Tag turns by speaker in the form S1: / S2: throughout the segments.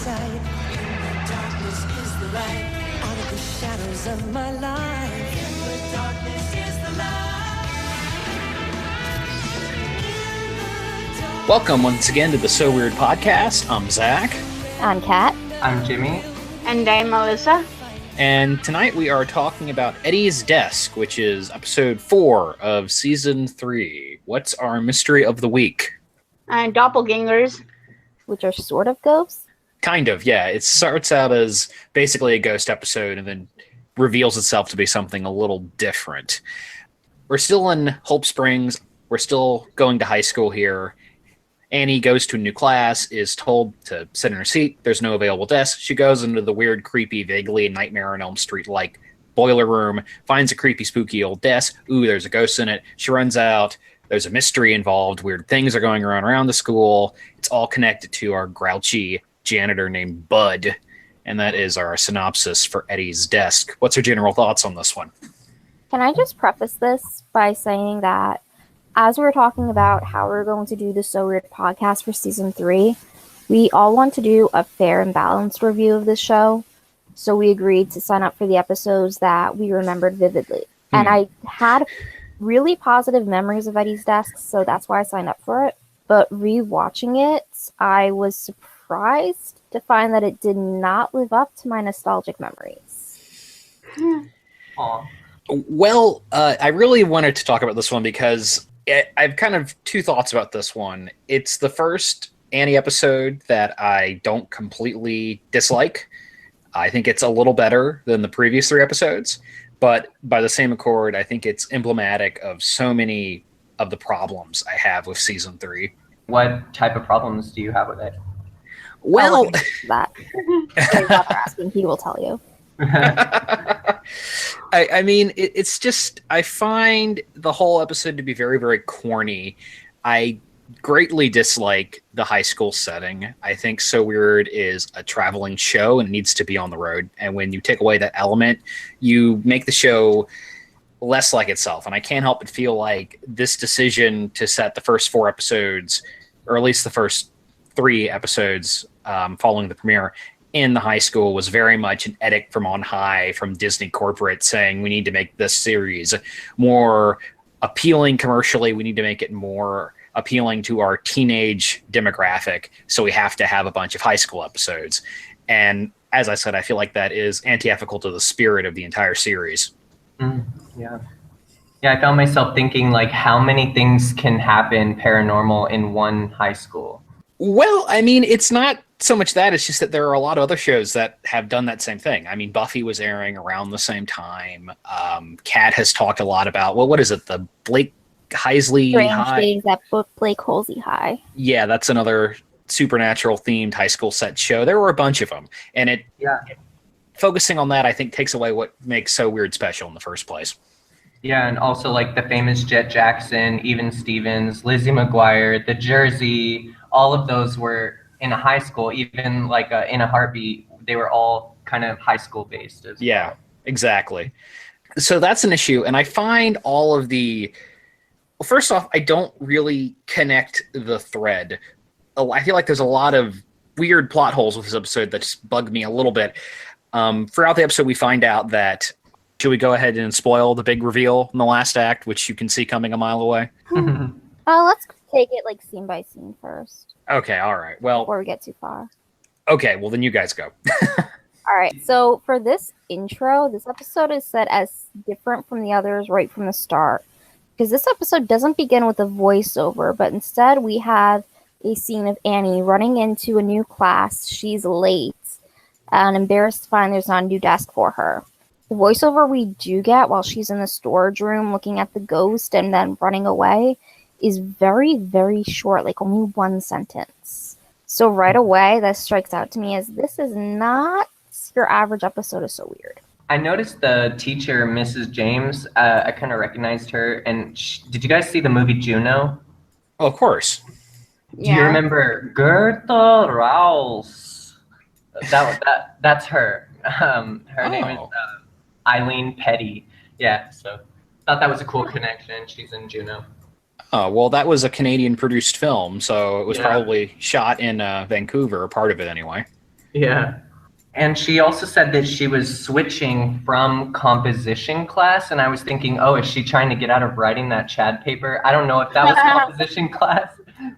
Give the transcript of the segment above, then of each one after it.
S1: sight. In the darkness is the light. Out of the shadows of my life. In the darkness is the light.
S2: Welcome once again to the So Weird podcast. I'm Zach.
S3: I'm Kat.
S4: I'm Jimmy.
S5: And I'm Melissa.
S2: And tonight we are talking about Eddie's Desk, which is episode 4 of season 3. What's our mystery of the week?
S5: Doppelgangers.
S3: Which are sort of ghosts?
S2: Kind of, yeah. It starts out as basically a ghost episode and then reveals itself to be something a little different. We're still in Hope Springs. We're still going to high school here. Annie goes to a new class, is told to sit in her seat. There's no available desk. She goes into the weird, creepy, vaguely Nightmare on Elm Street-like boiler room, finds a creepy, spooky old desk. Ooh, there's a ghost in it. She runs out. There's a mystery involved. Weird things are going around the school. It's all connected to our grouchy janitor named Bud. And that is our synopsis for Eddie's Desk. What's your general thoughts on this one?
S3: Can I just preface this by saying that as we were talking about how we're going to do the So Weird podcast for season 3, we all want to do a fair and balanced review of this show. So we agreed to sign up for the episodes that we remembered vividly. And I had really positive memories of Eddie's Desk, so that's why I signed up for it. But rewatching it, I was surprised to find that it did not live up to my nostalgic memories.
S4: Aw.
S2: Well, I really wanted to talk about this one because I've kind of two thoughts about this one. It's the first Annie episode that I don't completely dislike. I think it's a little better than the previous 3 episodes. But by the same accord, I think it's emblematic of so many of the problems I have with season 3.
S4: What type of problems do you have with it?
S2: Well,
S3: That without asking, he will tell you.
S2: I mean, it's just, I find the whole episode to be very, very corny. I greatly dislike the high school setting. I think So Weird is a traveling show and it needs to be on the road. And when you take away that element, you make the show less like itself. And I can't help but feel like this decision to set the first 4 episodes, or at least the first 3 episodes following the premiere in the high school, was very much an edict from on high from Disney corporate saying we need to make this series more appealing commercially. We need to make it more appealing to our teenage demographic, so we have to have a bunch of high school episodes. And as I said, I feel like that is antithetical to the spirit of the entire series.
S4: Yeah, I found myself thinking, like, how many things can happen paranormal in one high school?
S2: Well, I mean, it's not so much that, it's just that there are a lot of other shows that have done that same thing. I mean, Buffy was airing around the same time. Kat has talked a lot about, well, what is it, the Blake Heisley High?
S3: Strange that book Blake Halsey High.
S2: Yeah, that's another supernatural themed high school set show. There were a bunch of them, and focusing on that, I think, takes away what makes So Weird special in the first place.
S4: Yeah, and also like the famous Jet Jackson, Even Stevens, Lizzie McGuire, The Jersey, all of those were in a high school. Even like In a Heartbeat, they were all kind of high school based as well.
S2: Exactly. So that's an issue, and I find all of the... Well, first off, I don't really connect the thread. I feel like there's a lot of weird plot holes with this episode that just bug me a little bit. Throughout the episode, we find out that... Should we go ahead and spoil the big reveal in the last act, which you can see coming a mile away?
S3: Let's take it like scene by scene first.
S2: Okay, all right. Well,
S3: before we get too far.
S2: Okay, well then you guys go.
S3: All right, so for this intro, this episode is set as different from the others right from the start. Because this episode doesn't begin with a voiceover, but instead we have a scene of Annie running into a new class. She's late and embarrassed to find there's not a new desk for her. The voiceover we do get while she's in the storage room looking at the ghost and then running away is very, very short, like only 1 sentence. So right away, that strikes out to me as this is not your average episode of So Weird.
S4: I noticed the teacher, Mrs. James. I kind of recognized her. And did you guys see the movie Juno?
S2: Oh, of course.
S4: Do you remember Gertha Rouse? That's her. Her name is Eileen Petty. Yeah, so thought that was a cool connection. She's in Juno.
S2: Oh, well, that was a Canadian-produced film, so it was probably shot in Vancouver, part of it anyway.
S4: Yeah. And she also said that she was switching from composition class, and I was thinking, oh, is she trying to get out of writing that Chad paper? I don't know if that was composition class,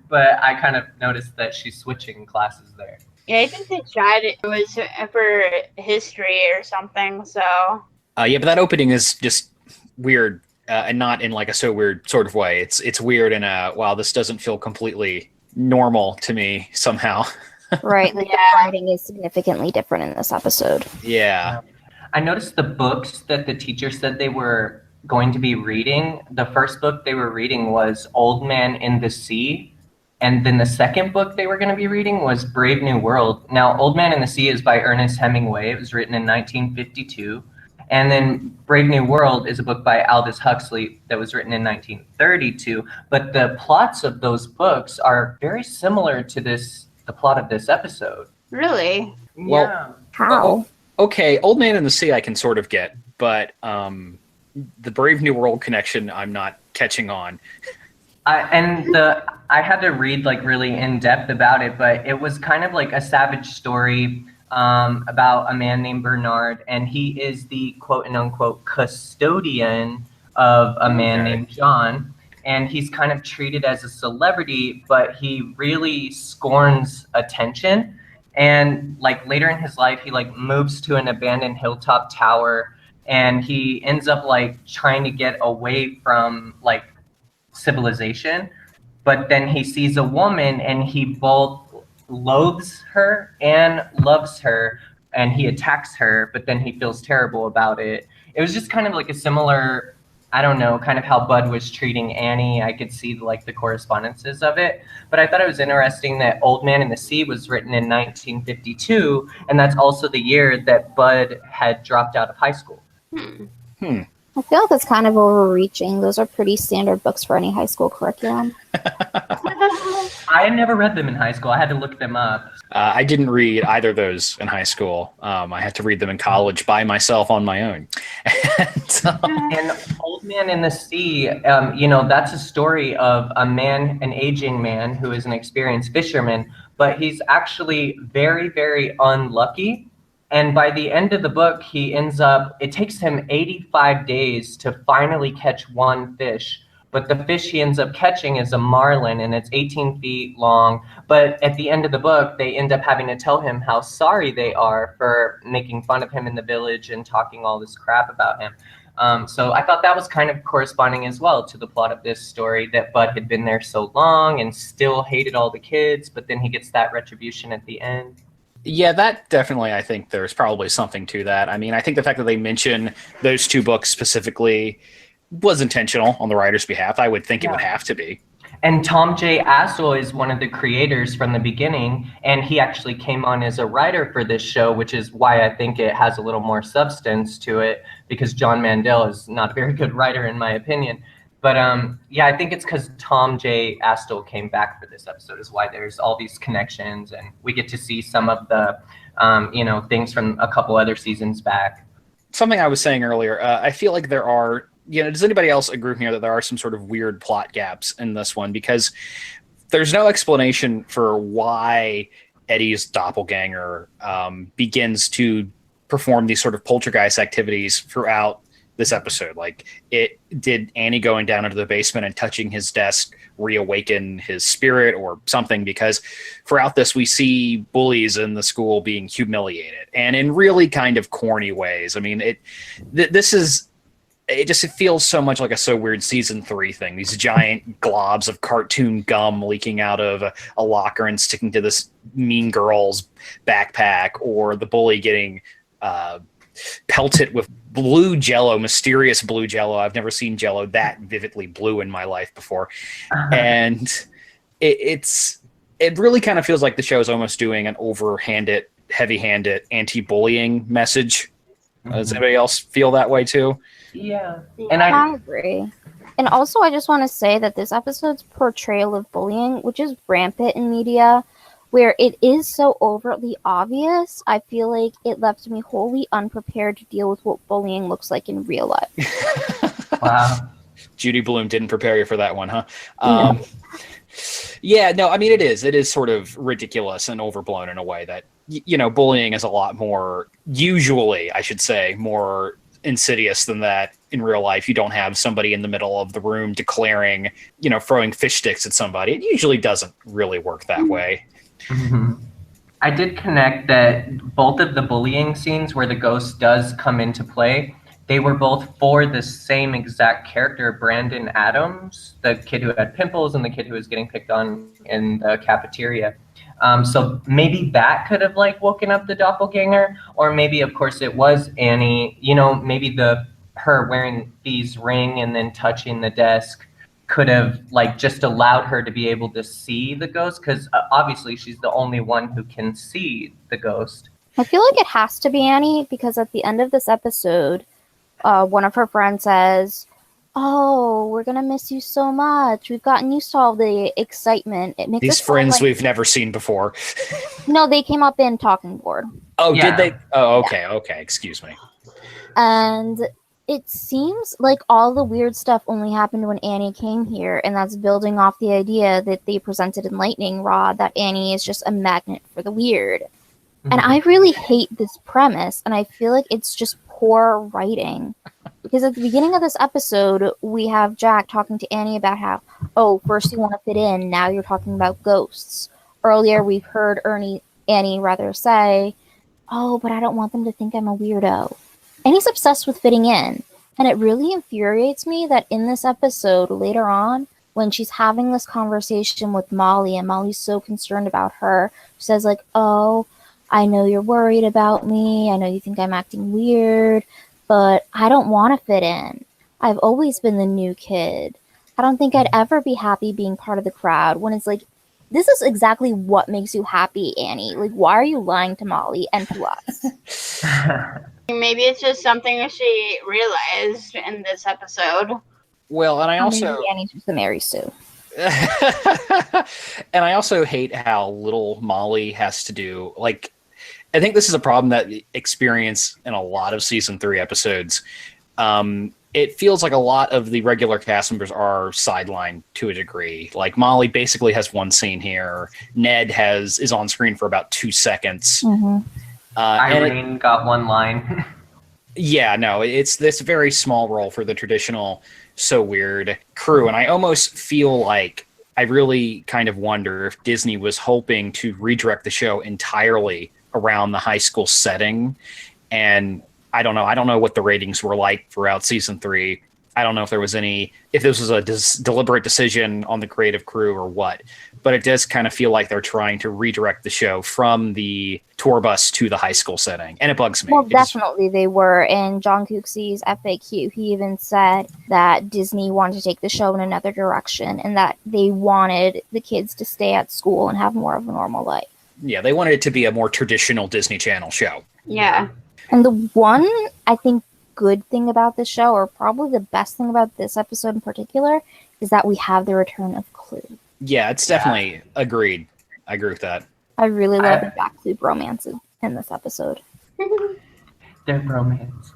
S4: but I kind of noticed that she's switching classes there.
S5: Yeah, I think the chat was for history or something. So
S2: Yeah, but that opening is just weird, and not in like a so weird sort of way. It's weird in a wow, this doesn't feel completely normal to me somehow.
S3: Right, like
S5: Yeah.
S3: the writing is significantly different in this episode.
S2: Yeah.
S4: I noticed the books that the teacher said they were going to be reading. The first book they were reading was Old Man in the Sea. And then the second book they were going to be reading was Brave New World. Now, Old Man in the Sea is by Ernest Hemingway. It was written in 1952. And then Brave New World is a book by Aldous Huxley that was written in 1932. But the plots of those books are very similar to the plot of this episode.
S5: really,
S2: Well-
S4: Yeah.
S3: How?
S2: Okay, Old Man in the Sea I can sort of get, but the Brave New World connection I'm not catching on.
S4: I had to read like really in depth about it, but it was kind of like a savage story about a man named Bernard, and he is the quote and unquote custodian of a man named John, and he's kind of treated as a celebrity, but he really scorns attention. And like later in his life, he like moves to an abandoned hilltop tower, and he ends up like trying to get away from like civilization, but then he sees a woman and he both loathes her and loves her, and he attacks her, but then he feels terrible about it. It was just kind of like a similar, I don't know, kind of how Bud was treating Annie. I could see like the correspondences of it, but I thought it was interesting that Old Man in the Sea was written in 1952, and that's also the year that Bud had dropped out of high school.
S3: I feel like that's kind of overreaching. Those are pretty standard books for any high school curriculum.
S4: I had never read them in high school. I had to look them up.
S2: I didn't read either of those in high school. I had to read them in college by myself on my own.
S4: And Old Man in the Sea, that's a story of a man, an aging man who is an experienced fisherman, but he's actually very, very unlucky. And by the end of the book, it takes him 85 days to finally catch one fish. But the fish he ends up catching is a marlin, and it's 18 feet long. But at the end of the book, they end up having to tell him how sorry they are for making fun of him in the village and talking all this crap about him. So I thought that was kind of corresponding as well to the plot of this story, that Bud had been there so long and still hated all the kids, but then he gets that retribution at the end.
S2: Yeah, that definitely, I think there's probably something to that. I mean, I think the fact that they mention those two books specifically was intentional on the writer's behalf. I would think it would have to be.
S4: And Tom J. Assel is one of the creators from the beginning, and he actually came on as a writer for this show, which is why I think it has a little more substance to it, because John Mandel is not a very good writer, in my opinion. But I think it's because Tom J. Astle came back for this episode is why there's all these connections, and we get to see some of the, things from a couple other seasons back.
S2: Something I was saying earlier, I feel like there are, does anybody else agree with me that there are some sort of weird plot gaps in this one? Because there's no explanation for why Eddie's doppelganger begins to perform these sort of poltergeist activities throughout this episode. Like, did Annie going down into the basement and touching his desk reawaken his spirit or something? Because throughout this, we see bullies in the school being humiliated, and in really kind of corny ways. I mean, it feels so much like a So Weird season 3 thing. These giant globs of cartoon gum leaking out of a locker and sticking to this mean girl's backpack, or the bully getting pelted with blue jello, mysterious blue jello. I've never seen jello that vividly blue in my life before. And it really kind of feels like the show is almost doing an overhanded, heavy-handed anti-bullying message. Does anybody else feel that way too?
S4: Yeah.
S3: And I agree. And also, I just want to say that this episode's portrayal of bullying, which is rampant in media, where it is so overtly obvious, I feel like it left me wholly unprepared to deal with what bullying looks like in real life.
S4: Wow.
S2: Judy Blume didn't prepare you for that one, huh?
S3: No.
S2: Yeah, no, I mean, it is. It is sort of ridiculous and overblown in a way that, bullying is a lot more, usually, I should say, more insidious than that in real life. You don't have somebody in the middle of the room declaring, throwing fish sticks at somebody. It usually doesn't really work that way.
S4: Mm-hmm. I did connect that both of the bullying scenes where the ghost does come into play, they were both for the same exact character, Brandon Adams, the kid who had pimples and the kid who was getting picked on in the cafeteria. So maybe that could have woken up the doppelganger, or maybe of course it was Annie. Maybe her wearing Thee's ring and then touching the desk could have just allowed her to be able to see the ghost, because obviously she's the only one who can see the ghost.
S3: I feel like it has to be Annie, because at the end of this episode, one of her friends says, "Oh, we're gonna miss you so much. We've gotten used to all the excitement." It makes
S2: these friends we've never seen before.
S3: No, they came up in Talking Board.
S2: Oh,
S4: Yeah.
S2: did they? Oh, okay, okay. Excuse me.
S3: And it seems like all the weird stuff only happened when Annie came here, and that's building off the idea that they presented in Lightning Rod, that Annie is just a magnet for the weird.
S4: Mm-hmm.
S3: And I really hate this premise, and I feel like it's just poor writing. Because at the beginning of this episode, we have Jack talking to Annie about how, first you want to fit in, now you're talking about ghosts. Earlier, we've heard Annie say, but I don't want them to think I'm a weirdo. Annie's obsessed with fitting in. And it really infuriates me that in this episode, later on, when she's having this conversation with Molly, and Molly's so concerned about her, she says, I know you're worried about me. I know you think I'm acting weird, but I don't want to fit in. I've always been the new kid. I don't think I'd ever be happy being part of the crowd, when it's this is exactly what makes you happy, Annie. Why are you lying to Molly and to us?
S5: Maybe it's just something she realized in this episode.
S2: Well, and I also...
S3: Maybe Annie's just a Mary Sue.
S2: And I also hate how little Molly has to do. I think this is a problem that we experience in a lot of season 3 episodes. It feels like a lot of the regular cast members are sidelined to a degree. Molly basically has one scene here. Ned is on screen for about 2 seconds.
S3: Mm-hmm.
S4: Irene got one line.
S2: Yeah, no, it's this very small role for the traditional So Weird crew. And I almost feel like I really kind of wonder if Disney was hoping to redirect the show entirely around the high school setting. And I don't know what the ratings were like throughout season 3. I don't know if this was a deliberate decision on the creative crew or what, but it does kind of feel like they're trying to redirect the show from the tour bus to the high school setting, and it bugs me.
S3: Well, definitely they were. In John Cooksey's FAQ, he even said that Disney wanted to take the show in another direction, and that they wanted the kids to stay at school and have more of a normal life.
S2: Yeah, they wanted it to be a more traditional Disney Channel show.
S5: Yeah.
S3: And the one, I think, good thing about this show, or probably the best thing about this episode in particular, is that we have the return of Clue.
S2: Yeah, it's definitely agreed. I agree with that.
S3: I really love the backflip romances in this episode.
S4: Their romance.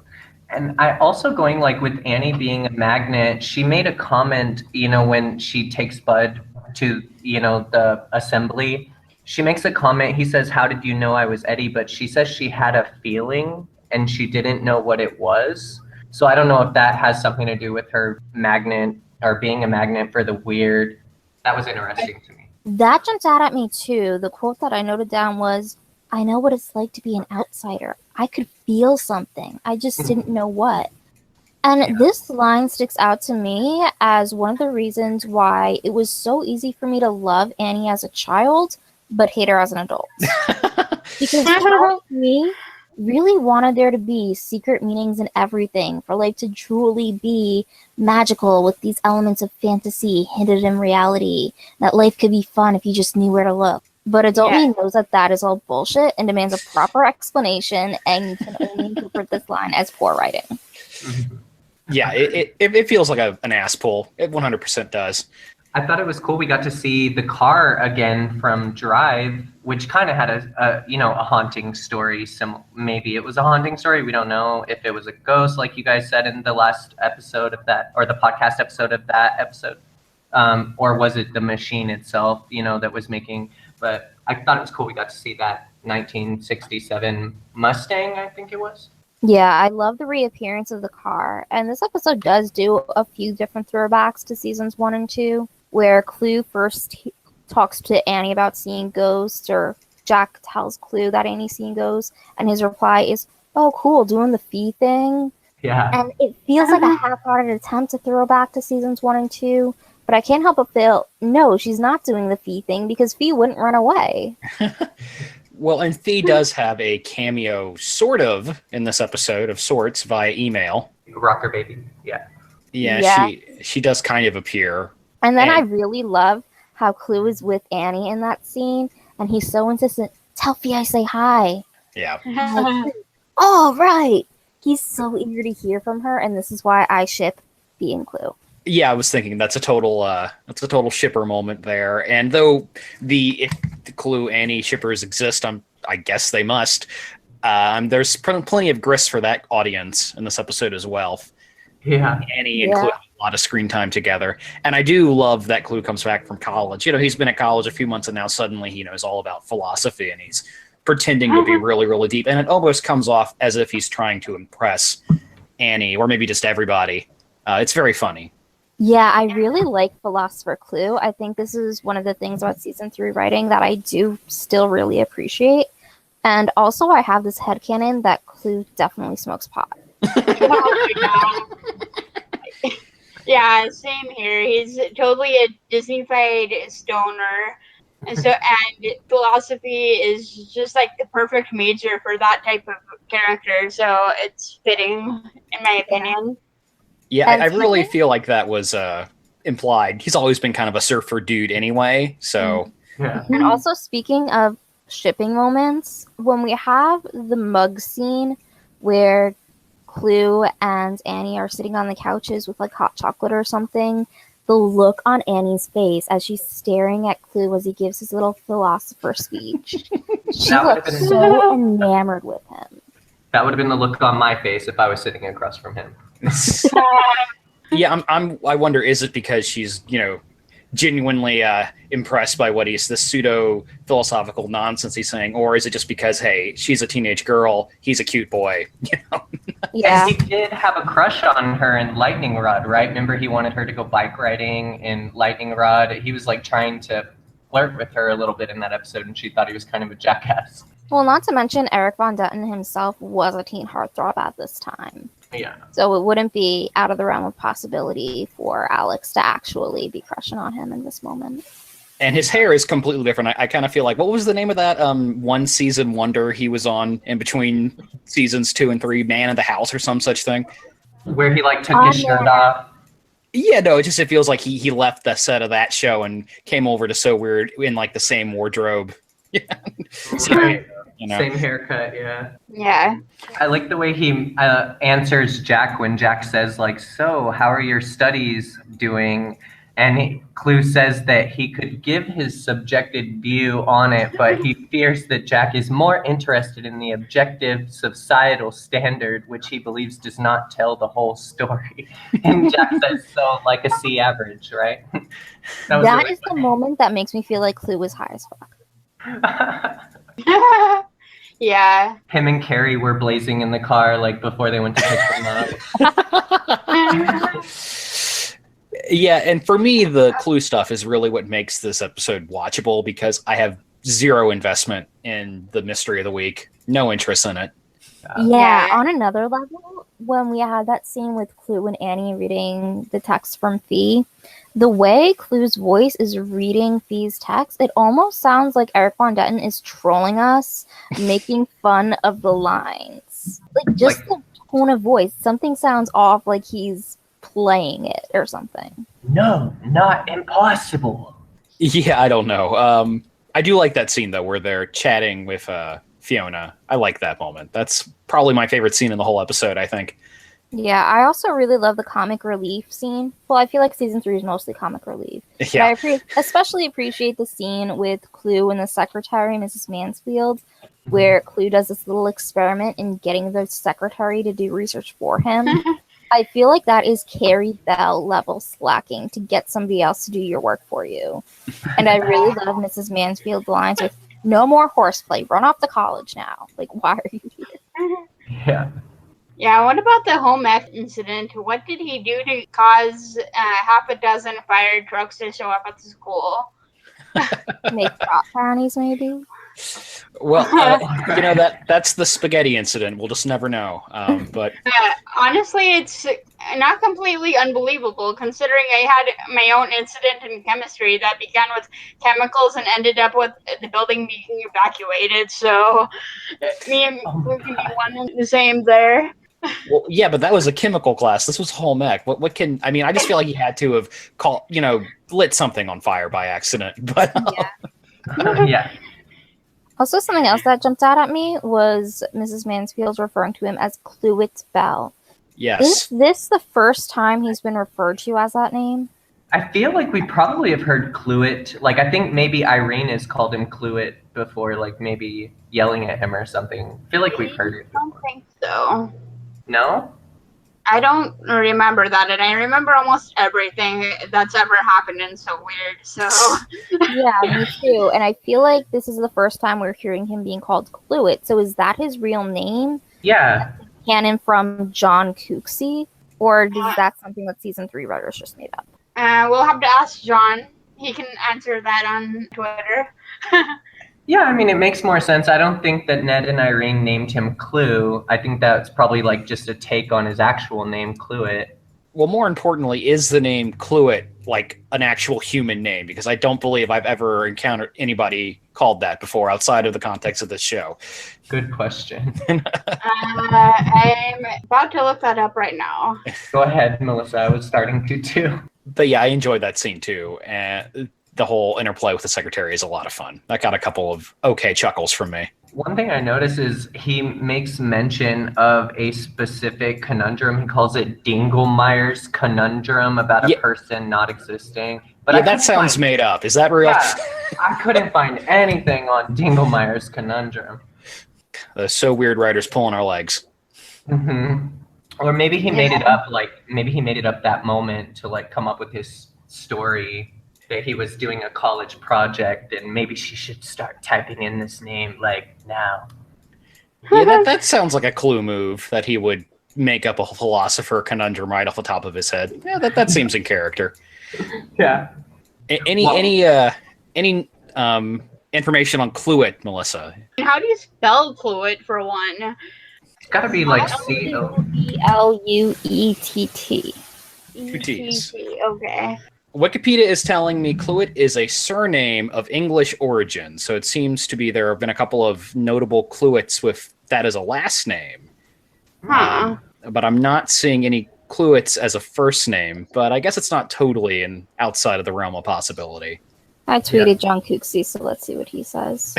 S4: And I also going with Annie being a magnet, she made a comment, when she takes Bud to, the assembly. She makes a comment. He says, "How did you know I was Eddie?" But she says she had a feeling and she didn't know what it was. So I don't know if that has something to do with her magnet or being a magnet for the weird. That was interesting to me.
S3: That jumped out at me too. The quote that I noted down was, "I know what it's like to be an outsider. I could feel something. I just didn't know what." And this line sticks out to me as one of the reasons why it was so easy for me to love Annie as a child, but hate her as an adult. Because part of me really wanted there to be secret meanings in everything, for life to truly be magical with these elements of fantasy hinted in reality, that life could be fun if you just knew where to look. But adult me knows that is all bullshit and demands a proper explanation, and can only interpret this line as poor writing.
S2: Yeah, it feels like an ass pull. It 100% does.
S4: I thought it was cool. We got to see the car again from Drive, which kind of had a haunting story. Maybe it was a haunting story. We don't know if it was a ghost, like you guys said in the last episode of that, or the podcast episode of that episode. or was it the machine itself, that was making? But I thought it was cool. We got to see that 1967 Mustang, I think it was.
S3: Yeah, I love the reappearance of the car. And this episode does do a few different throwbacks to seasons 1 and 2, where Clue first talks to Annie about seeing ghosts, or Jack tells Clue that Annie's seeing ghosts, and his reply is, "Oh, cool, doing the fee thing."
S4: Yeah.
S3: And it feels like a half-hearted attempt to throw back to seasons 1 and 2, but I can't help but feel, no, she's not doing the fee thing, because Fee wouldn't run away.
S2: Well, and Fee does have a cameo, sort of, in this episode of sorts via email.
S4: Rocker baby, yeah.
S2: Yeah. She does kind of appear.
S3: And then I really love how Clue is with Annie in that scene, and he's so insistent, "Tell Fee I say hi."
S2: Yeah.
S3: Like, oh, right. He's so eager to hear from her, and this is why I ship Fee and Clue.
S2: Yeah, I was thinking that's a total shipper moment there. And though if the Clue Annie shippers exist, I guess they must. There's plenty of grist for that audience in this episode as well.
S4: Yeah,
S2: Annie and Clue have a lot of screen time together, and I do love that Clue comes back from college. He's been at college a few months, and now suddenly he knows all about philosophy, and he's pretending to be really, really deep. And it almost comes off as if he's trying to impress Annie, or maybe just everybody. It's very funny.
S3: Yeah, I really like Philosopher Clue. I think this is one of the things about season 3 writing that I do still really appreciate. And also, I have this headcanon that Clue definitely smokes pot.
S5: Oh my God. Yeah, same here. He's totally a Disney-fied stoner. And philosophy is just like the perfect major for that type of character. So it's fitting, in my opinion.
S2: Yeah, I really feel like that was implied. He's always been kind of a surfer dude anyway, so...
S4: Yeah.
S3: And also, speaking of shipping moments, when we have the mug scene where Clue and Annie are sitting on the couches with, like, hot chocolate or something, the look on Annie's face as she's staring at Clue as he gives his little philosopher speech. She looks so enamored with him.
S4: That would have been the look on my face if I was sitting across from him.
S2: Yeah, I wonder, is it because she's, genuinely impressed by what he's, the pseudo-philosophical nonsense he's saying, or is it just because, hey, she's a teenage girl, he's a cute boy,
S3: Yeah.
S4: And he did have a crush on her in Lightning Rod, right? Remember he wanted her to go bike riding in Lightning Rod? He was, like, trying to flirt with her a little bit in that episode, and she thought he was kind of a jackass.
S3: Well, not to mention Eric Von Detten himself was a teen heartthrob at this time.
S4: Yeah.
S3: So it wouldn't be out of the realm of possibility for Alex to actually be crushing on him in this moment.
S2: And his hair is completely different. I kind of feel like, what was the name of that one season wonder he was on in between seasons 2 and 3, Man in the House or some such thing?
S4: Where he, like, took his shirt off.
S2: Yeah, no, it feels like he left the set of that show and came over to So Weird in, like, the same wardrobe. Yeah.
S4: Right. Same haircut, yeah.
S5: Yeah.
S4: I like the way he answers Jack when Jack says, like, "So, how are your studies doing?" And Clue says that he could give his subjective view on it, but he fears that Jack is more interested in the objective societal standard, which he believes does not tell the whole story. And Jack says, so, like a C average, right?
S3: That is the moment that makes me feel like Clue was high as fuck.
S5: Yeah.
S4: Him and Carrie were blazing in the car, like, before they went to pick them up.
S2: Yeah, and for me, the Clue stuff is really what makes this episode watchable, because I have zero investment in the mystery of the week. No interest in it.
S3: Yeah, on another level, when we had that scene with Clue and Annie reading the text from Fee, the way Clue's voice is reading Fee's text, it almost sounds like Eric Von Detten is trolling us, making fun of the lines. Like, just the tone of voice. Something sounds off, like he's playing it or something.
S4: No, not impossible.
S2: Yeah, I don't know. I do like that scene, though, where they're chatting with Fiona. I like that moment. That's probably my favorite scene in the whole episode, I think.
S3: Yeah, I also really love the comic relief scene. Well, I feel like season 3 is mostly comic relief.
S2: Yeah.
S3: But I especially appreciate the scene with Clue and the secretary, Mrs. Mansfield, where Clue does this little experiment in getting the secretary to do research for him. I feel like that is Carrie Bell level slacking to get somebody else to do your work for you. And I really love Mrs. Mansfield's lines with, no more horseplay, run off to college now. Like, why are you here?
S4: Yeah.
S5: Yeah, what about the home ec incident? What did he do to cause half a dozen fire trucks to show up at the school?
S3: Make prop brownies, maybe?
S2: Well, that's the spaghetti incident. We'll just never know. But
S5: honestly, it's not completely unbelievable considering I had my own incident in chemistry that began with chemicals and ended up with the building being evacuated. So me and Luke can be one and the same there.
S2: Well, yeah, but that was a chemical class. This was home ec. What can I mean? I just feel like he had to have lit something on fire by accident. But
S4: Yeah.
S3: Also, something else that jumped out at me was Mrs. Mansfield referring to him as Cluet Bell.
S2: yes,
S3: Is this the first time he's been referred to as that name?
S4: I feel like we probably have heard Cluet. Like, I think maybe Irene has called him Cluet before, like maybe yelling at him or something. I feel like we've heard it
S5: I don't
S4: before.
S5: think so.
S4: No?
S5: I don't remember that, and I remember almost everything that's ever happened, and so weird. So
S3: Yeah, me too. And I feel like this is the first time we're hearing him being called Cluet. So is that his real name?
S4: Yeah.
S3: Canon from John Cooksey? Or is that something that season 3 writers just made up?
S5: we'll have to ask John. He can answer that on Twitter.
S4: Yeah, I mean, it makes more sense. I don't think that Ned and Irene named him Clue. I think that's probably like just a take on his actual name, Cluet.
S2: well, more importantly, is the name Cluet like an actual human name? Because I don't believe I've ever encountered anybody called that before outside of the context of this show.
S4: Good question.
S5: I'm about to look that up right now.
S4: Go ahead, Melissa. I was starting to too.
S2: But yeah, I enjoyed that scene too, and the whole interplay with the secretary is a lot of fun. That got a couple of okay chuckles from me.
S4: One thing I notice is he makes mention of a specific conundrum. He calls it Dinglemeyer's conundrum about a person not existing. But
S2: yeah, that sounds made up. Is that real?
S4: Yeah, I couldn't find anything on Dinglemeyer's conundrum.
S2: So weird writers pulling our legs.
S4: Mm-hmm. Or maybe he made it up. Like maybe he made it up that moment to like come up with his story that he was doing a college project and maybe she should start typing in this name like now.
S2: Yeah, that sounds like a Clue move that he would make up a philosopher conundrum right off the top of his head. Yeah, that seems in character.
S4: Yeah.
S2: Any information on Cluet, Melissa?
S5: How do you spell Cluet for one?
S4: It's got to be like C-O.
S3: Cluett.
S2: Two T's.
S5: Okay.
S2: Wikipedia is telling me Cluet is a surname of English origin, so it seems to be there have been a couple of notable Cluets with that as a last name.
S5: Huh.
S2: But I'm not seeing any Cluets as a first name, but I guess it's not totally outside of the realm of possibility.
S3: I tweeted John Cooksey, so let's see what he says.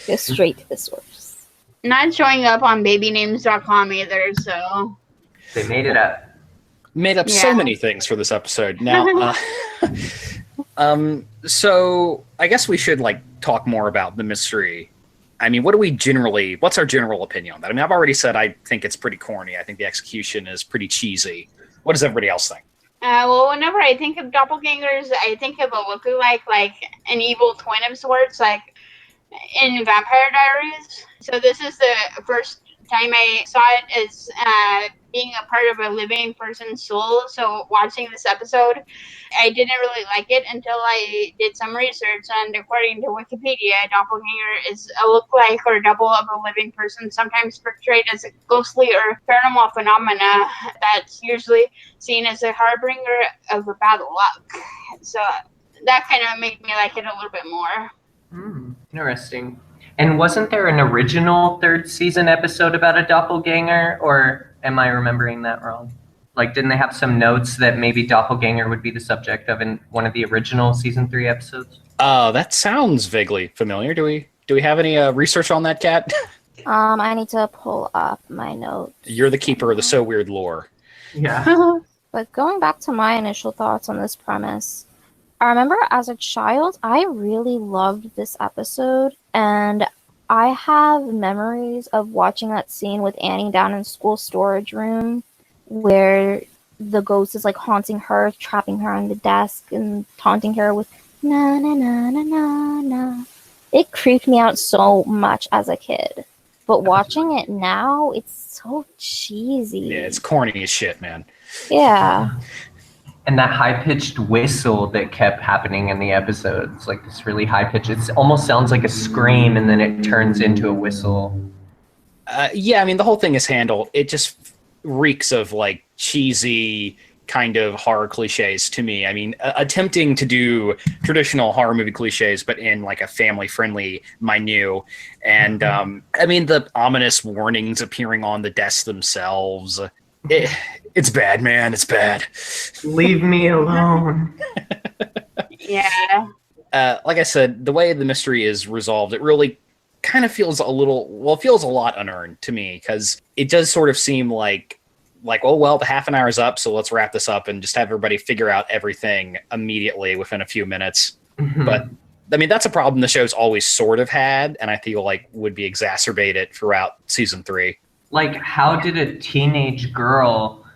S3: Go straight to the source.
S5: Not showing up on babynames.com either, so.
S4: They made it up.
S2: Made up so many things for this episode. Now, so I guess we should talk more about the mystery. I mean, what's our general opinion on that? I mean, I've already said I think it's pretty corny. I think the execution is pretty cheesy. What does everybody else think?
S5: Well, whenever I think of doppelgangers, I think of a lookalike, like an evil twin of sorts, like in Vampire Diaries. So this is the first time I saw it as being a part of a living person's soul. So watching this episode, I didn't really like it until I did some research. And according to Wikipedia, a doppelganger is a lookalike or double of a living person, sometimes portrayed as a ghostly or paranormal phenomena that's usually seen as a harbinger of a bad luck. So that kind of made me like it a little bit more.
S4: Interesting. And wasn't there an original third season episode about a doppelganger, or am I remembering that wrong? Like, didn't they have some notes that maybe doppelganger would be the subject of in one of the original season 3 episodes?
S2: That sounds vaguely familiar. Do we have any research on that, Kat?
S3: I need to pull up my notes.
S2: You're the keeper of the So Weird lore.
S4: Yeah.
S3: But going back to my initial thoughts on this premise, I remember as a child, I really loved this episode, and I have memories of watching that scene with Annie down in school storage room where the ghost is like haunting her, trapping her on the desk and taunting her with na na na na na na. It creeped me out so much as a kid. But watching it now, it's so cheesy.
S2: Yeah, it's corny as shit, man.
S3: Yeah.
S4: And that high-pitched whistle that kept happening in the episodes, like this really high-pitched, it almost sounds like a scream and then it turns into a whistle.
S2: Yeah, I mean, the whole thing is handled. It just reeks of like cheesy kind of horror cliches to me. I mean, attempting to do traditional horror movie cliches, but in like a family-friendly menu. And I mean, the ominous warnings appearing on the desks themselves. It's bad, man. It's bad.
S4: Leave me alone.
S5: Yeah.
S2: Like I said, the way the mystery is resolved, it really kind of feels it feels a lot unearned to me, because it does sort of seem like, oh, well, the half an hour is up, so let's wrap this up and just have everybody figure out everything immediately within a few minutes.
S4: Mm-hmm.
S2: But, I mean, that's a problem the show's always sort of had, and I feel like would be exacerbated throughout season 3.
S4: Like, how did a teenage girl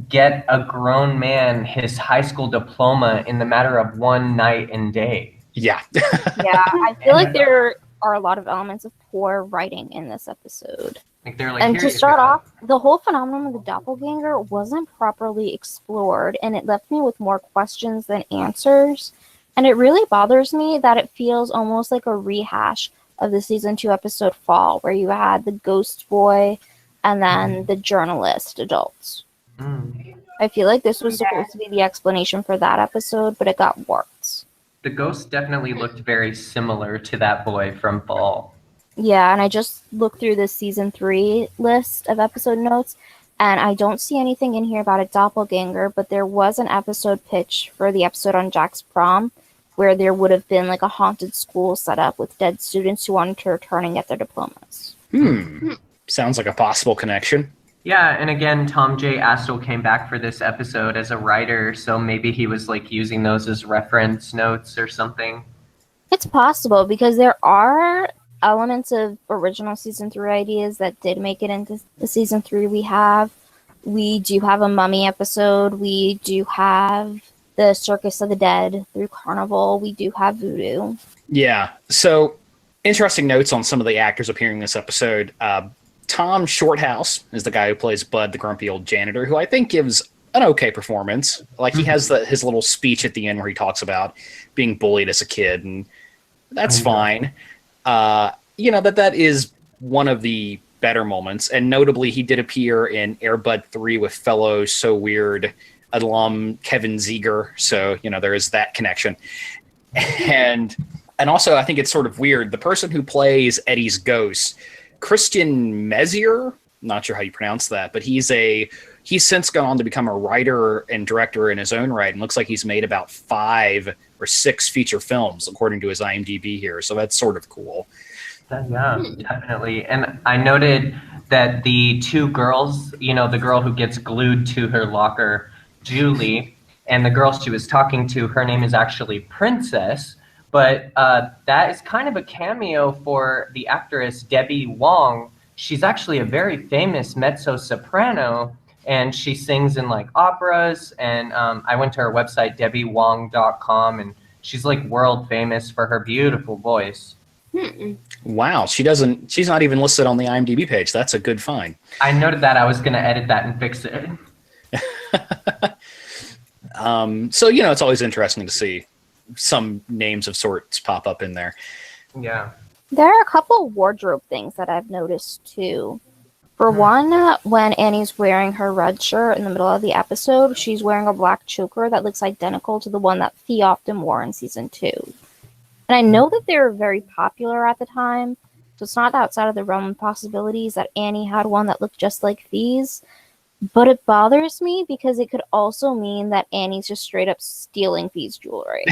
S4: get a grown man his high school diploma in the matter of one night and day?
S2: Yeah.
S3: Yeah, I feel like there are a lot of elements of poor writing in this episode.
S4: Like they're like,
S3: And
S4: "Here
S3: to
S4: you
S3: start
S4: go."
S3: off, the whole phenomenon of the doppelganger wasn't properly explored, and it left me with more questions than answers. And it really bothers me that it feels almost like a rehash of the season 2 episode Fall, where you had the ghost boy and then the journalist adults.
S4: Mm.
S3: I feel like this was supposed to be the explanation for that episode, but it got worse.
S4: The ghost definitely looked very similar to that boy from Fall.
S3: Yeah, and I just looked through the season 3 list of episode notes, and I don't see anything in here about a doppelganger, but there was an episode pitch for the episode on Jack's prom, where there would have been like a haunted school set up with dead students who wanted to return and get their diplomas.
S2: Sounds like a possible connection.
S4: Yeah, and again, Tom J. Astle came back for this episode as a writer, so maybe he was like using those as reference notes or something.
S3: It's possible, because there are elements of original season 3 ideas that did make it into the season 3 we have. We do have a mummy episode. We do have the Circus of the Dead through Carnival. We do have voodoo.
S2: Yeah. So, interesting notes on some of the actors appearing in this episode. Tom Shorthouse is the guy who plays Bud, the grumpy old janitor, who I think gives an okay performance. Like, he has his little speech at the end where he talks about being bullied as a kid, and that's fine. You know, that is one of the better moments, and notably, he did appear in Air Bud 3 with fellow So Weird alum Kevin Zeger, so, you know, there is that connection. And also, I think it's sort of weird, the person who plays Eddie's ghost, Christian Mezier, not sure how you pronounce that, but he's since gone on to become a writer and director in his own right, and looks like he's made about 5 or 6 feature films, according to his IMDb here, so that's sort of cool.
S4: Yeah, definitely. And I noted that the 2 girls, you know, the girl who gets glued to her locker, Julie, and the girl she was talking to, her name is actually Princess, but that is kind of a cameo for the actress Debbie Wong. She's actually a very famous mezzo-soprano, and she sings in like operas, and I went to her website, debbiewong.com, and she's like world famous for her beautiful voice.
S2: Wow, she's not even listed on the IMDb page. That's a good find.
S4: I noted that. I was going to edit that and fix it.
S2: So, you know, it's always interesting to see some names of sorts pop up in there.
S4: Yeah.
S3: There are a couple wardrobe things that I've noticed too. For one, when Annie's wearing her red shirt in the middle of the episode, she's wearing a black choker that looks identical to the one that Fee often wore in season 2. And I know that they were very popular at the time, so it's not outside of the realm of possibilities that Annie had one that looked just like Fee's. But it bothers me because it could also mean that Annie's just straight up stealing Fee's jewelry.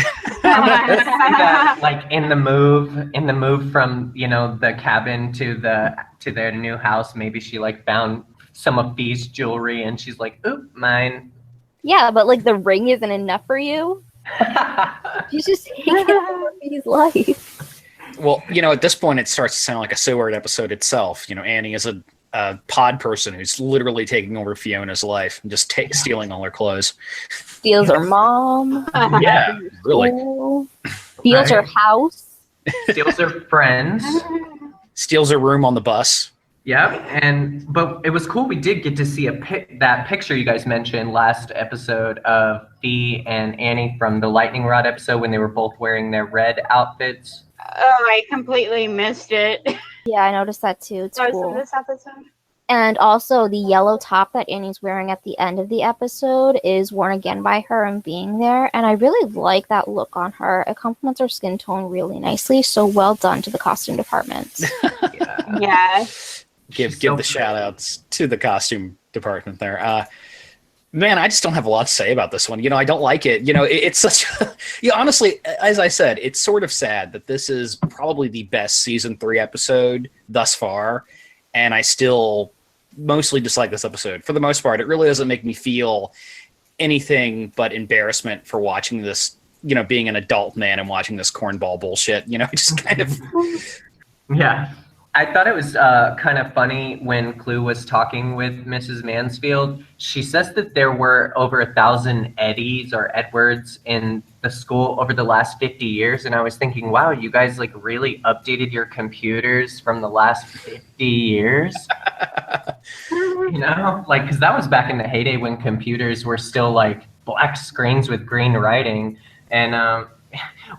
S4: That, like in the move from, you know, the cabin to their new house, maybe she like found some of Fee's jewelry and she's like, "Oop, mine."
S3: Yeah, but like the ring isn't enough for you. She's just taking over Fee's life.
S2: Well, at this point, it starts to sound like a Seward episode itself. Annie is a pod person who's literally taking over Fiona's life and just stealing all her clothes.
S3: Steals her mom.
S2: Yeah, really.
S3: Steals her house.
S4: Steals her friends.
S2: Steals her room on the bus.
S4: Yep, but it was cool. We did get to see that picture you guys mentioned last episode of Fee and Annie from the Lightning Rod episode when they were both wearing their red outfits.
S5: Oh, I completely missed it.
S3: Yeah, I noticed that too. It's cool.
S5: In this episode.
S3: And also, the yellow top that Annie's wearing at the end of the episode is worn again by her and being there. And I really like that look on her. It complements her skin tone really nicely. So well done to the costume department.
S5: Yeah.
S2: Give the shout outs to the costume department there. Man, I just don't have a lot to say about this one. I don't like it. It's such honestly, as I said, it's sort of sad that this is probably the best season 3 episode thus far. And I still mostly dislike this episode. For the most part, it really doesn't make me feel anything but embarrassment for watching this, being an adult man and watching this cornball bullshit. Just kind of.
S4: Yeah. I thought it was kind of funny when Clue was talking with Mrs. Mansfield. She says that there were over 1,000 Eddies or Edwards in the school over the last 50 years. And I was thinking, wow, you guys really updated your computers from the last 50 years? Because that was back in the heyday when computers were still black screens with green writing. And,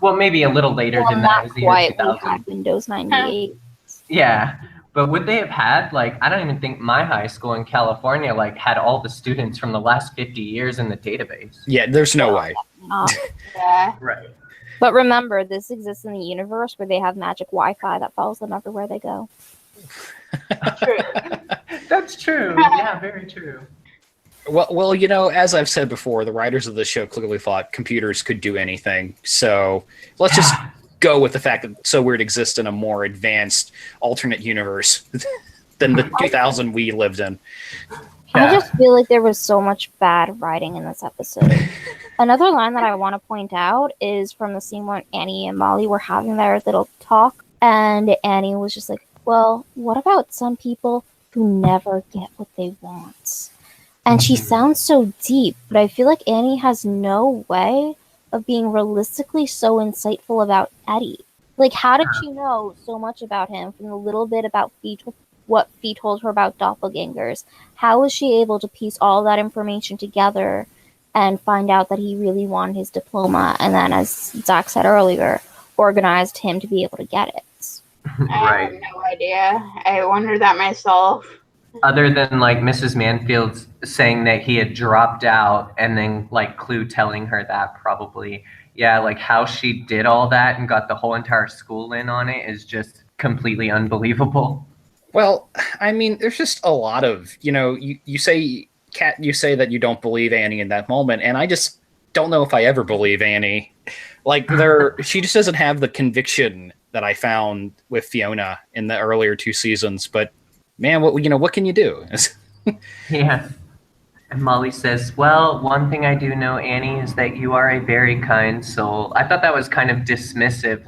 S4: well, maybe a little later than that.
S3: Not quite. We had Windows 98.
S4: Yeah, but would they have had, I don't even think my high school in California, had all the students from the last 50 years in the database.
S2: Yeah, there's no way.
S5: Yeah.
S4: Right.
S3: But remember, this exists in the universe where they have magic Wi-Fi that follows them everywhere they go.
S5: True.
S4: That's true. Yeah, very true.
S2: Well, as I've said before, the writers of the show clearly thought computers could do anything. So let's just go with the fact that So Weird exists in a more advanced alternate universe than the 2000 we lived in.
S3: I just feel like there was so much bad writing in this episode. Another line that I want to point out is from the scene when Annie and Molly were having their little talk, and Annie was just like, well, what about some people who never get what they want? And she sounds so deep, but I feel like Annie has no way of being realistically so insightful about Eddie. How did she know so much about him from the little bit about what Fee told her about doppelgangers? How was she able to piece all that information together and find out that he really wanted his diploma, and then, as Zach said earlier, organized him to be able to get it?
S5: I have no idea. I wondered that myself.
S4: Other than Mrs. Manfield saying that he had dropped out, and then Clue telling her that probably, how she did all that and got the whole entire school in on it is just completely unbelievable.
S2: Well, I mean, there's just a lot of, you say, Kat, you say that you don't believe Annie in that moment, and I just don't know if I ever believe Annie. She just doesn't have the conviction that I found with Fiona in the earlier 2 seasons, but man, what can you do?
S4: Yeah. And Molly says, well, one thing I do know, Annie, is that you are a very kind soul. I thought that was kind of dismissive,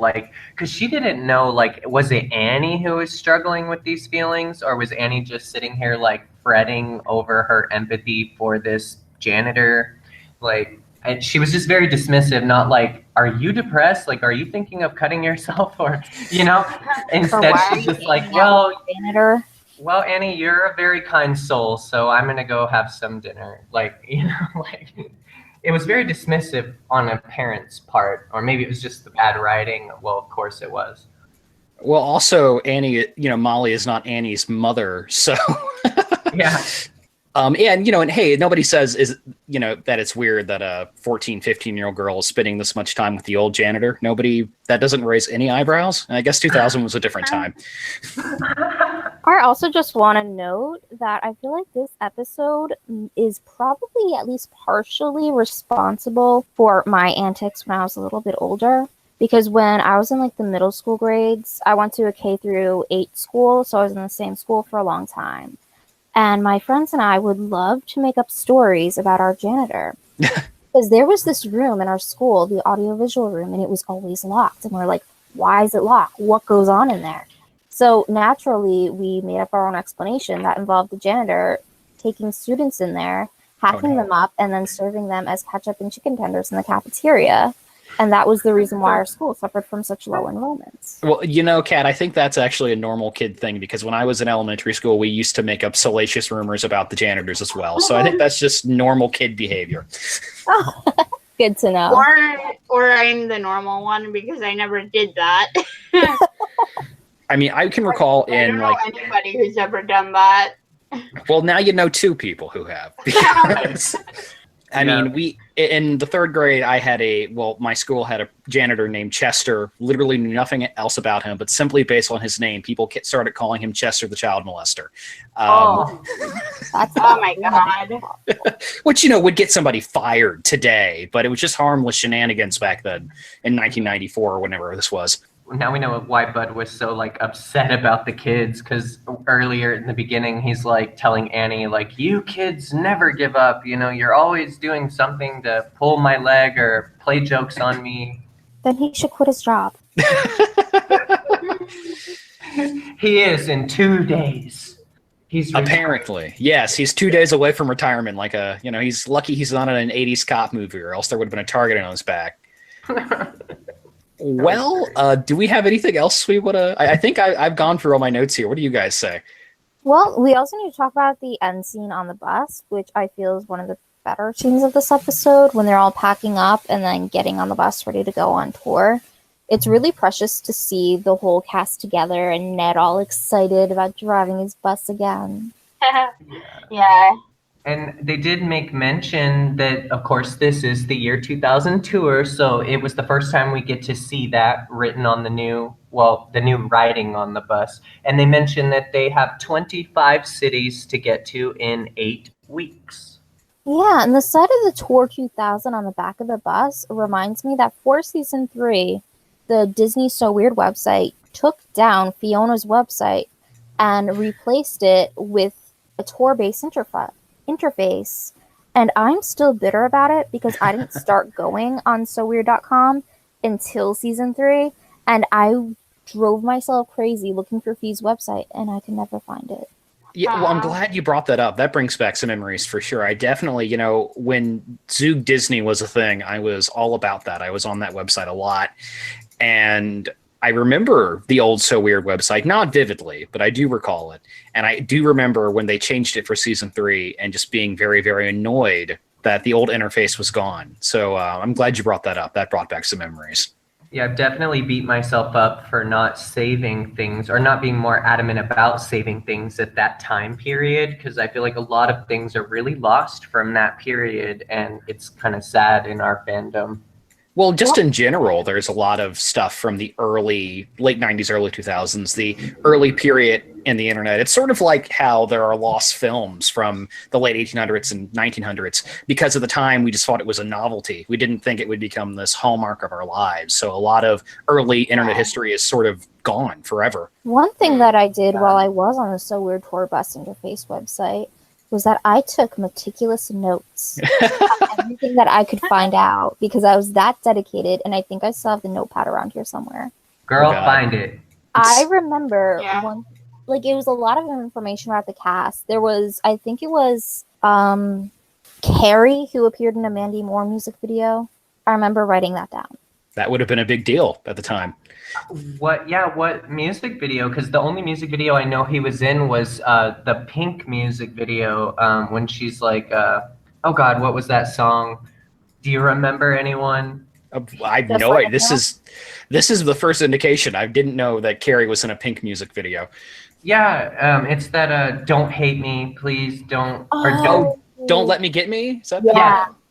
S4: because she didn't know, was it Annie who was struggling with these feelings, or was Annie just sitting here, fretting over her empathy for this janitor? And she was just very dismissive, not are you depressed? Are you thinking of cutting yourself? Or, instead she's just
S3: janitor.
S4: Well, Annie, you're a very kind soul, so I'm going to go have some dinner. It was very dismissive on a parent's part, or maybe it was just the bad writing. Well, of course it was.
S2: Well, also, Annie, Molly is not Annie's mother, so.
S4: Yeah.
S2: And hey, nobody says that it's weird that a 14, 15-year-old girl is spending this much time with the old janitor. That doesn't raise any eyebrows. I guess 2000 was a different time.
S3: I also just want to note that I feel like this episode is probably at least partially responsible for my antics when I was a little bit older. Because when I was in the middle school grades, I went to a K through 8 school, so I was in the same school for a long time. And my friends and I would love to make up stories about our janitor. Because there was this room in our school, the audiovisual room, and it was always locked. And we're like, Why is it locked? What goes on in there? So naturally, we made up our own explanation that involved the janitor taking students in there, hacking them up, and then serving them as ketchup and chicken tenders in the cafeteria. And that was the reason why our school suffered from such low enrollments.
S2: Well, Kat, I think that's actually a normal kid thing, because when I was in elementary school, we used to make up salacious rumors about the janitors as well. So I think that's just normal kid behavior.
S3: Oh, good to know.
S5: Or I'm the normal one because I never did that.
S2: I mean, I can recall
S5: I don't know anybody who's ever done that.
S2: Well, now you know two people who have. Because, I mean, we in the third grade, my school had a janitor named Chester. Literally knew nothing else about him, but simply based on his name, people started calling him Chester the Child Molester.
S5: Oh my God.
S2: Which, would get somebody fired today, but it was just harmless shenanigans back then in 1994 or whenever this was.
S4: Now we know why Bud was so upset about the kids, because earlier in the beginning he's telling Annie you kids never give up, you're always doing something to pull my leg or play jokes on me.
S3: Then he should quit his job.
S4: He is in 2 days. He's
S2: apparently, yes, he's 2 days away from retirement. He's lucky he's not in an 80s cop movie, or else there would have been a target on his back. Well, do we have anything else we want to... I think I've gone through all my notes here. What do you guys say?
S3: Well, we also need to talk about the end scene on the bus, which I feel is one of the better scenes of this episode, when they're all packing up and then getting on the bus ready to go on tour. It's really precious to see the whole cast together and Ned all excited about driving his bus again.
S5: Yeah.
S4: And they did make mention that, of course, this is the year 2000 tour, so it was the first time we get to see that written on the new writing on the bus. And they mentioned that they have 25 cities to get to in 8 weeks.
S3: Yeah, and the side of the Tour 2000 on the back of the bus reminds me that for season 3, the Disney So Weird website took down Fiona's website and replaced it with a tour-based interface, and I'm still bitter about it because I didn't start going on SoWeird.com until season 3, and I drove myself crazy looking for Fee's website, and I can never find it.
S2: Yeah, well, I'm glad you brought that up. That brings back some memories for sure. I definitely, when Zoog Disney was a thing, I was all about that. I was on that website a lot, and I remember the old So Weird website, not vividly, but I do recall it. And I do remember when they changed it for season 3 and just being very, very annoyed that the old interface was gone. So I'm glad you brought that up. That brought back some memories.
S4: Yeah, I've definitely beat myself up for not saving things or not being more adamant about saving things at that time period, because I feel like a lot of things are really lost from that period, and it's kind of sad in our fandom.
S2: Well, just in general, there's a lot of stuff from the late 90s, early 2000s, the early period in the internet. It's sort of like how there are lost films from the late 1800s and 1900s. Because of the time, we just thought it was a novelty. We didn't think it would become this hallmark of our lives. So a lot of early internet history is sort of gone forever.
S3: One thing that I did while I was on the So Weird Tour Bus Interface website was that I took meticulous notes on everything that I could find out, because I was that dedicated, and I think I still have the notepad around here somewhere.
S4: Girl, find it.
S3: I remember it was a lot of information about the cast. There was, I think it was Carrie, who appeared in a Mandy Moore music video. I remember writing that down.
S2: That would have been a big deal at the time.
S4: What music video? Because the only music video I know he was in was the Pink music video, when she's oh God, what was that song? Do you remember, anyone?
S2: I have no idea. This is the first indication. I didn't know that Carrie was in a Pink music video.
S4: Yeah, it's that Don't Hate Me, Please Don't,
S2: Don't Let Me Get Me? Is that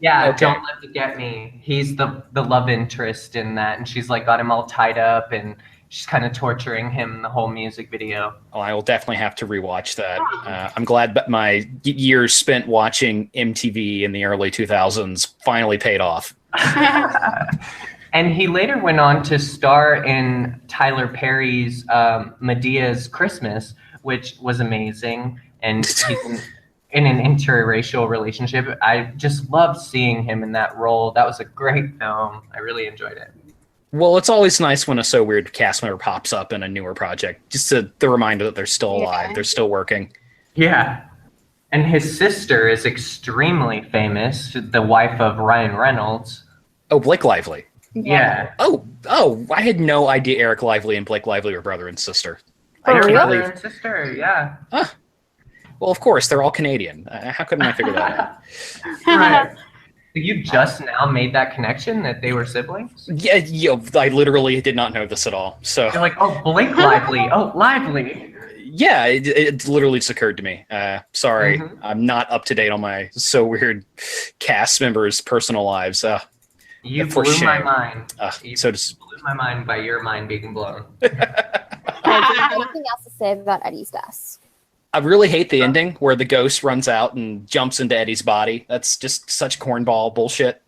S4: Yeah,
S2: okay.
S4: Don't Let Me Get Me. He's the love interest in that, and she's got him all tied up, and she's kind of torturing him the whole music video.
S2: Oh, I will definitely have to rewatch that. I'm glad that my years spent watching MTV in the early 2000s finally paid off.
S4: And he later went on to star in Tyler Perry's Medea's Christmas, which was amazing. And he's in an interracial relationship. I just loved seeing him in that role. That was a great film. I really enjoyed it.
S2: Well, it's always nice when a So Weird cast member pops up in a newer project, just the reminder that they're still alive, they're still working.
S4: Yeah. And his sister is extremely famous, the wife of Ryan Reynolds.
S2: Oh, Blake Lively.
S4: Yeah.
S2: Oh, I had no idea Eric Lively and Blake Lively were brother and sister.
S3: For
S2: I
S3: real?
S4: Brother and sister, yeah.
S2: Well, of course, they're all Canadian. How couldn't I figure that out?
S4: Right. You just now made that connection that they were siblings?
S2: Yeah, I literally did not know this at all. So
S4: You're like, oh, Blake Lively. Oh, Lively.
S2: yeah, it literally just occurred to me. Sorry,
S4: Mhm.
S2: I'm not up to date on my So Weird cast members' personal lives.
S4: You
S2: For
S4: blew my
S2: shame.
S4: mind. You
S2: So just
S4: blew my mind by your mind being blown.
S3: Do you have anything else to say about Eddie's desk?
S2: I really hate the ending where the ghost runs out and jumps into Eddie's body. That's just such cornball bullshit.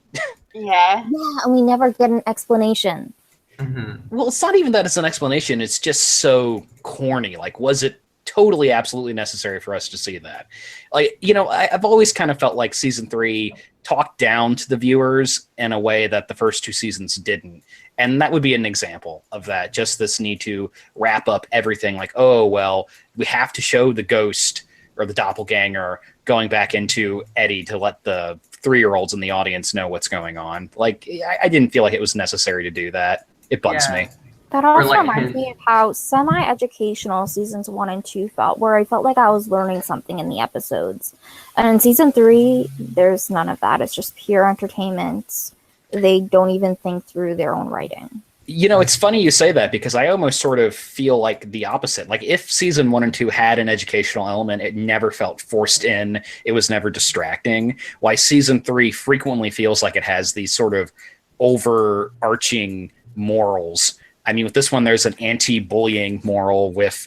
S5: Yeah.
S3: Yeah, and we never get an explanation.
S4: Mm-hmm.
S2: Well, it's not even that it's an explanation. It's just so corny. Like, was it totally, absolutely necessary for us to see that? Like, I've always kind of felt like season 3 talked down to the viewers in a way that the first 2 seasons didn't. And that would be an example of that. Just this need to wrap up everything like, oh, well, we have to show the ghost or the doppelganger going back into Eddie to let the 3-year-olds in the audience know what's going on. Like, I didn't feel like it was necessary to do that. It bugs me.
S3: That also
S4: like
S3: reminds me of how semi-educational seasons 1 and 2 felt, where I felt like I was learning something in the episodes. And in season 3, there's none of that. It's just pure entertainment. They don't even think through their own writing.
S2: It's funny you say that because I almost sort of feel like the opposite. Like if season 1 and 2 had an educational element, it never felt forced in. It was never distracting. Why season 3 frequently feels like it has these sort of overarching morals. I mean, with this one, there's an anti-bullying moral. With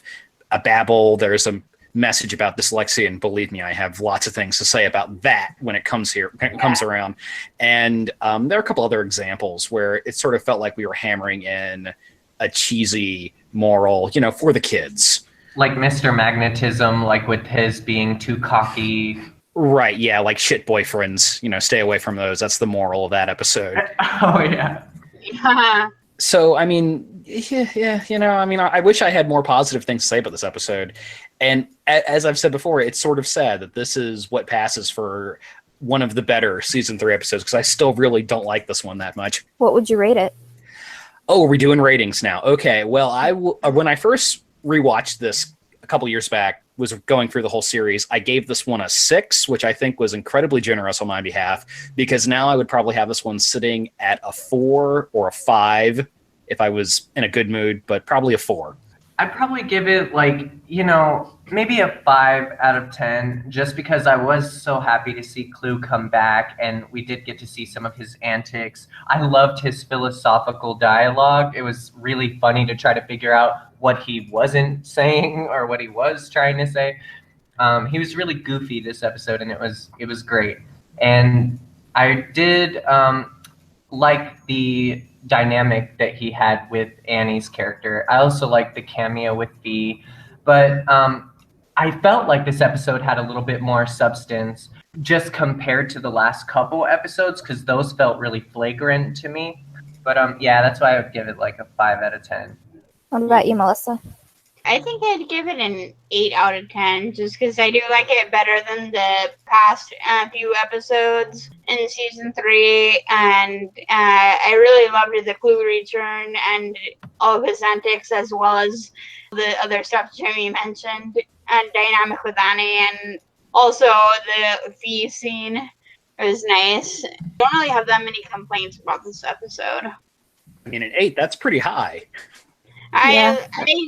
S2: a Babel, there's a message about dyslexia, and believe me, I have lots of things to say about that when it comes around. And there are a couple other examples where it sort of felt like we were hammering in a cheesy moral, for the kids.
S4: Like Mr. Magnetism, like with his being too cocky.
S2: Right, yeah, like shit boyfriends, stay away from those. That's the moral of that episode.
S4: Oh, yeah.
S2: So, I mean, I wish I had more positive things to say about this episode. And as I've said before, it's sort of sad that this is what passes for one of the better season 3 episodes, because I still really don't like this one that much.
S3: What would you rate it?
S2: Oh, we're doing ratings now. Okay, well, when I first rewatched this a couple years back, was going through the whole series, I gave this one a 6, which I think was incredibly generous on my behalf, because now I would probably have this one sitting at a 4 or a 5 if I was in a good mood, but probably a 4.
S4: I'd probably give it maybe a 5 out of 10, just because I was so happy to see Clue come back and we did get to see some of his antics. I loved his philosophical dialogue. It was really funny to try to figure out what he wasn't saying or what he was trying to say. He was really goofy this episode, and it was great. And I did like the dynamic that he had with Annie's character. I also liked the cameo with Fee, but I felt like this episode had a little bit more substance just compared to the last couple episodes, because those felt really flagrant to me. But yeah, that's why I would give it like a 5 out of 10.
S3: What about you, Melissa?
S5: I think I'd give it an 8 out of 10, just because I do like it better than the past few episodes in season 3, and I really loved the Clue return and all of his antics, as well as the other stuff Jimmy mentioned, and dynamic with Annie, and also the Fee scene. It was nice. Don't really have that many complaints about this episode.
S2: I mean, an 8, that's pretty high.
S5: I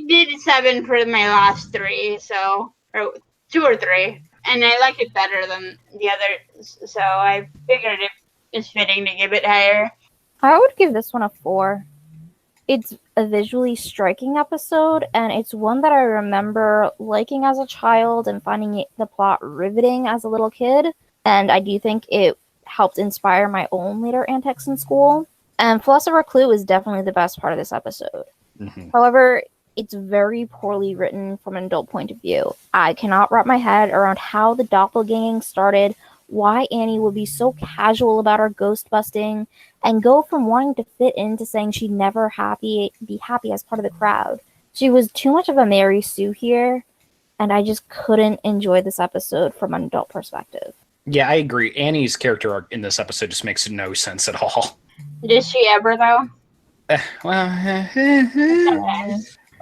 S5: did 7 for my last 3, or 2 or 3, and I like it better than the others, so I figured it is fitting to give it higher.
S3: I would give this one a 4. It's a visually striking episode, and it's one that I remember liking as a child and finding the plot riveting as a little kid, and I do think it helped inspire my own later antics in school. And Philosopher Clue is definitely the best part of this episode.
S2: Mm-hmm.
S3: However, it's very poorly written from an adult point of view. I cannot wrap my head around how the doppelganging started, why Annie would be so casual about her ghost busting and go from wanting to fit in to saying she'd never be happy as part of the crowd. She was too much of a Mary Sue here, and I just couldn't enjoy this episode from an adult perspective.
S2: Yeah, I agree. Annie's character arc in this episode just makes no sense at all.
S5: Did she ever, though?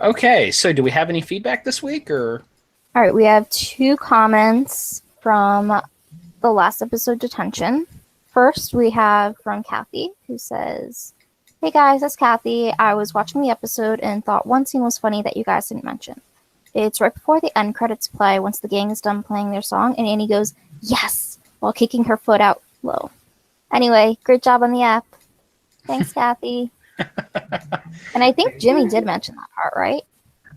S2: Okay, so do we have any feedback this week, or?
S3: All right, we have 2 comments from the last episode, Detention. First, we have from Kathy, who says, "Hey guys, it's Kathy. I was watching the episode and thought one scene was funny that you guys didn't mention. It's right before the end credits play once the gang is done playing their song, and Annie goes, 'Yes!' while kicking her foot out low. Anyway, great job on the app. Thanks, Kathy." And I think Jimmy did mention that part, right?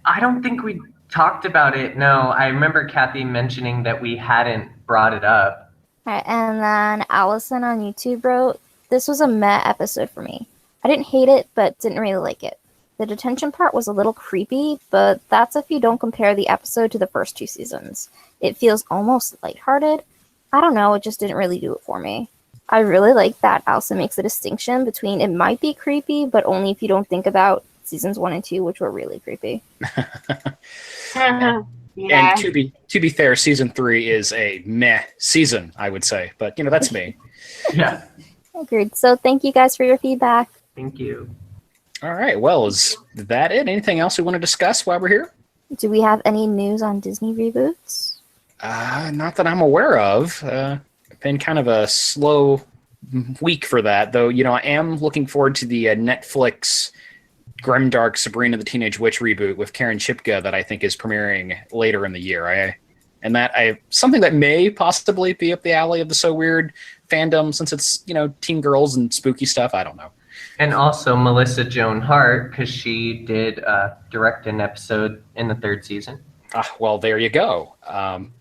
S4: I don't think we talked about it. No, I remember Kathy mentioning that we hadn't brought it up.
S3: All right, and then Allison on YouTube wrote, "This was a meh episode for me. I didn't hate it, but didn't really like it. The detention part was a little creepy, but that's if you don't compare the episode to the first 2 seasons. It feels almost lighthearted. I don't know, it just didn't really do it for me. I really like that Allison makes a distinction between it might be creepy, but only if you don't think about seasons 1 and 2, which were really creepy."
S5: Yeah.
S2: And to be fair, season 3 is a meh season, I would say. But that's me.
S4: Yeah.
S3: Agreed. So thank you guys for your feedback.
S4: Thank you.
S2: All right. Well, is that it? Anything else we want to discuss while we're here?
S3: Do we have any news on Disney reboots?
S2: Not that I'm aware of. Been kind of a slow week for that, though. I am looking forward to the Netflix grimdark Sabrina the Teenage Witch reboot with Karen Chipka that I think is premiering later in the year. Something that may possibly be up the alley of the So Weird fandom, since it's teen girls and spooky stuff. I don't know.
S4: And also Melissa Joan Hart, because she did direct an episode in the 3rd season.
S2: Well, there you go.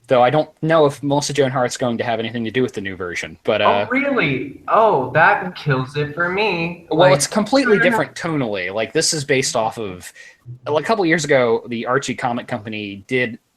S2: Though I don't know if Melissa Joan Hart's going to have anything to do with the new version. But
S4: oh, really? Oh, that kills it for me.
S2: Well, it's completely different tonally. Like, this is based off of... a couple years ago, the Archie Comic Company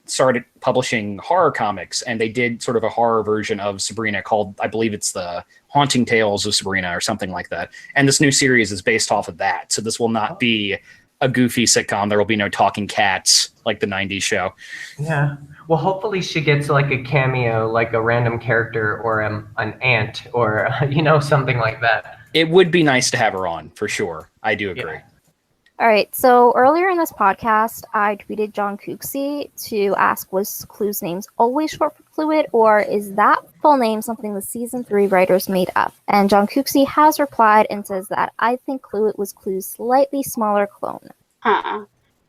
S2: started publishing horror comics, and they did sort of a horror version of Sabrina called, I believe it's the Haunting Tales of Sabrina or something like that. And this new series is based off of that. So this will not be a goofy sitcom. There will be no talking cats like the 90s show.
S4: Yeah. Well, hopefully she gets like a cameo, like a random character or an ant or, something like that.
S2: It would be nice to have her on, for sure. I do agree.
S4: Yeah.
S3: All right, so earlier in this podcast, I tweeted John Cooksey to ask, was Clue's names always short for Cluet, or is that full name something the season 3 writers made up? And John Cooksey has replied and says that I think Cluet was Clue's slightly smaller clone.
S5: That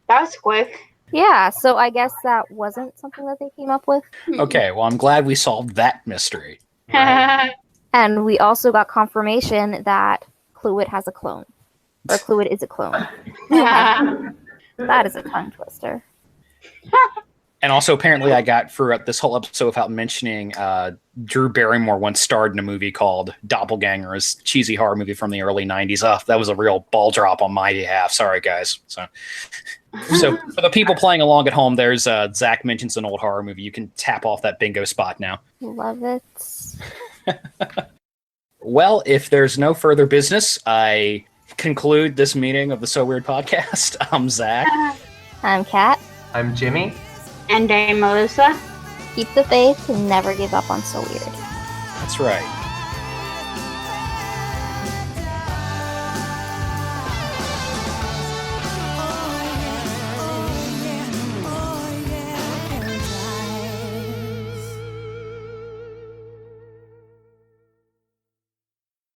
S5: was quick.
S3: Yeah, so I guess that wasn't something that they came up with.
S2: Okay, well, I'm glad we solved that mystery.
S4: Right.
S3: And we also got confirmation that Cluet has a clone. Or Cluet is a clone. That is a tongue twister.
S2: And also, apparently, I got throughout this whole episode without mentioning Drew Barrymore once starred in a movie called Doppelganger, a cheesy horror movie from the early 90s. That was a real ball drop on my behalf. Sorry, guys. So for the people playing along at home, there's Zach mentions an old horror movie. You can tap off that bingo spot now.
S3: Love it.
S2: Well, if there's no further business, I conclude this meeting of the So Weird podcast. I'm Zach.
S3: I'm Kat.
S4: I'm Jimmy.
S5: And I'm Melissa.
S3: Keep the faith and never give up on So Weird.
S2: That's right.